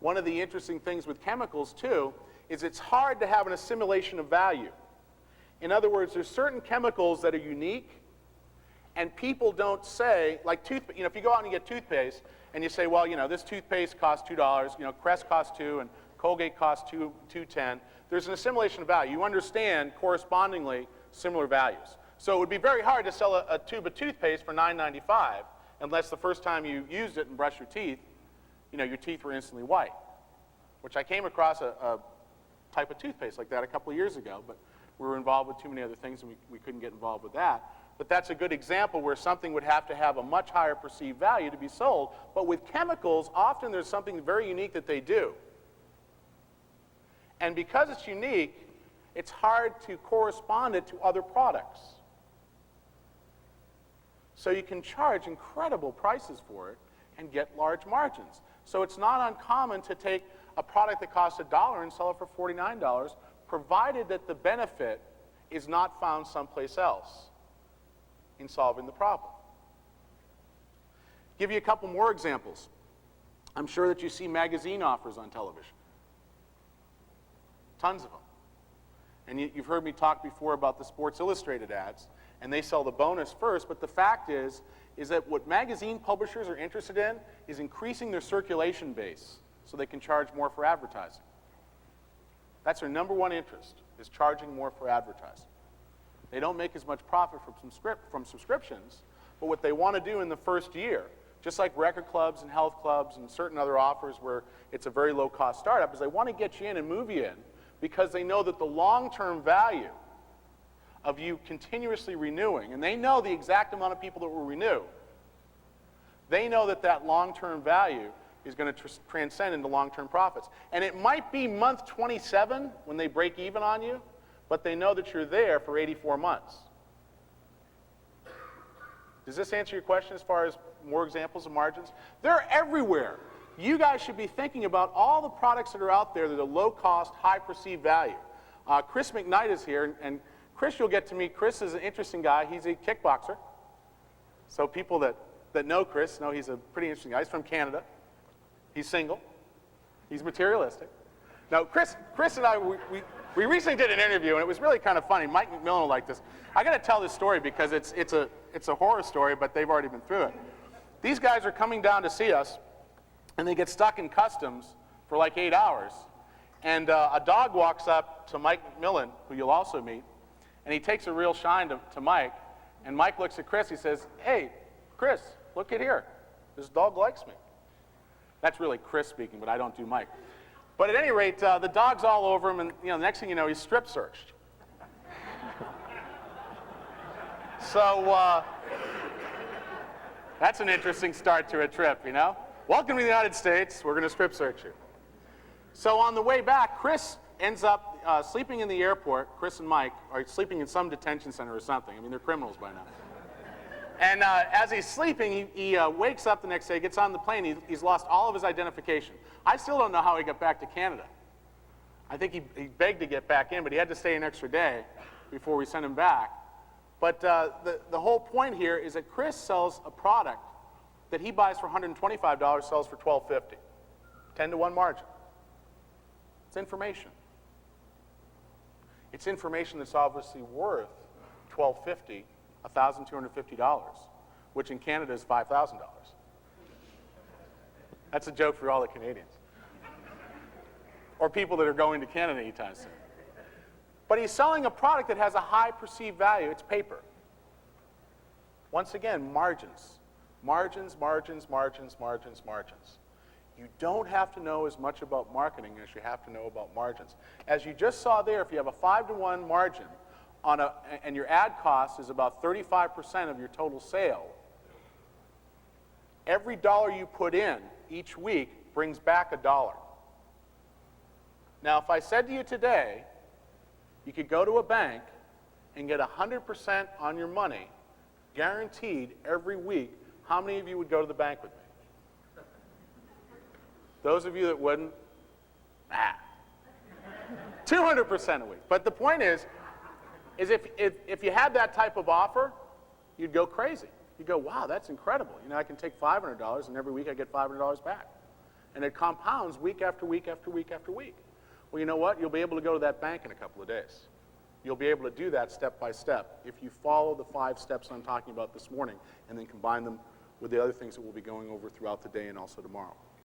one of the interesting things with chemicals, too, is it's hard to have an assimilation of value. In other words, there's certain chemicals that are unique, and people don't say, like if you go out and you get toothpaste, and you say, well, this toothpaste costs $2, Crest costs $2, and Colgate costs $2.10. There's an assimilation of value. You understand correspondingly similar values. So it would be very hard to sell a tube of toothpaste for $9.95 unless the first time you used it and brushed your teeth, your teeth were instantly white. Which I came across a type of toothpaste like that a couple of years ago, but we were involved with too many other things and we couldn't get involved with that. But that's a good example where something would have to have a much higher perceived value to be sold. But with chemicals, often there's something very unique that they do. And because it's unique, it's hard to correspond it to other products. So you can charge incredible prices for it and get large margins. So it's not uncommon to take a product that costs $1 and sell it for $49, provided that the benefit is not found someplace else in solving the problem. Give you a couple more examples. I'm sure that you see magazine offers on television. Tons of them. And you've heard me talk before about the Sports Illustrated ads, and they sell the bonus first, but the fact is that what magazine publishers are interested in is increasing their circulation base so they can charge more for advertising. That's their number one interest, is charging more for advertising. They don't make as much profit from subscriptions, but what they want to do in the first year, just like record clubs and health clubs and certain other offers where it's a very low-cost startup, is they want to get you in and move you in because they know that the long-term value of you continuously renewing, and they know the exact amount of people that will renew, they know that that long-term value is going to transcend into long-term profits. And it might be month 27 when they break even on you, but they know that you're there for 84 months. Does this answer your question as far as more examples of margins? They're everywhere. You guys should be thinking about all the products that are out there that are low-cost, high perceived value. Chris McKnight is here, and Chris you'll get to meet. Chris is an interesting guy. He's a kickboxer. So people that know Chris know he's a pretty interesting guy. He's from Canada. He's single. He's materialistic. Now, Chris and I, we recently did an interview, and it was really kind of funny. Mike McMillan will like this. I got to tell this story because it's a horror story, but they've already been through it. These guys are coming down to see us, and they get stuck in customs for like 8 hours. And a dog walks up to Mike McMillan, who you'll also meet, and he takes a real shine to Mike. And Mike looks at Chris. He says, "Hey, Chris, look at here. This dog likes me." That's really Chris speaking, but I don't do Mike. But at any rate, the dog's all over him, and the next thing you know, he's strip searched. So that's an interesting start to a trip, Welcome to the United States. We're going to strip search you. So on the way back, Chris ends up sleeping in the airport. Chris and Mike are sleeping in some detention center or something. I mean, they're criminals by now. And as he's sleeping, he wakes up the next day, gets on the plane. He's lost all of his identification. I still don't know how he got back to Canada. I think he begged to get back in, but he had to stay an extra day before we sent him back. But the whole point here is that Chris sells a product that he buys for $125, sells for $12.50. 10-to-1 margin. It's information. It's information that's obviously worth $12.50, $1,250, which in Canada is $5,000. That's a joke for all the Canadians. Or people that are going to Canada anytime soon. But he's selling a product that has a high perceived value. It's paper. Once again, margins. Margins, margins, margins, margins, margins. You don't have to know as much about marketing as you have to know about margins. As you just saw there, if you have a 5-to-1 margin, and your ad cost is about 35% of your total sale, every dollar you put in each week brings back $1. Now, if I said to you today, you could go to a bank and get 100% on your money, guaranteed every week, how many of you would go to the bank with me? Those of you that wouldn't, 200% a week. But the point is if you had that type of offer, you'd go crazy. You'd go, wow, that's incredible. I can take $500 and every week I get $500 back. and it compounds week after week after week after week. Well, you know what? You'll be able to go to that bank in a couple of days. You'll be able to do that step by step if you follow the 5 steps I'm talking about this morning and then combine them with the other things that we'll be going over throughout the day and also tomorrow.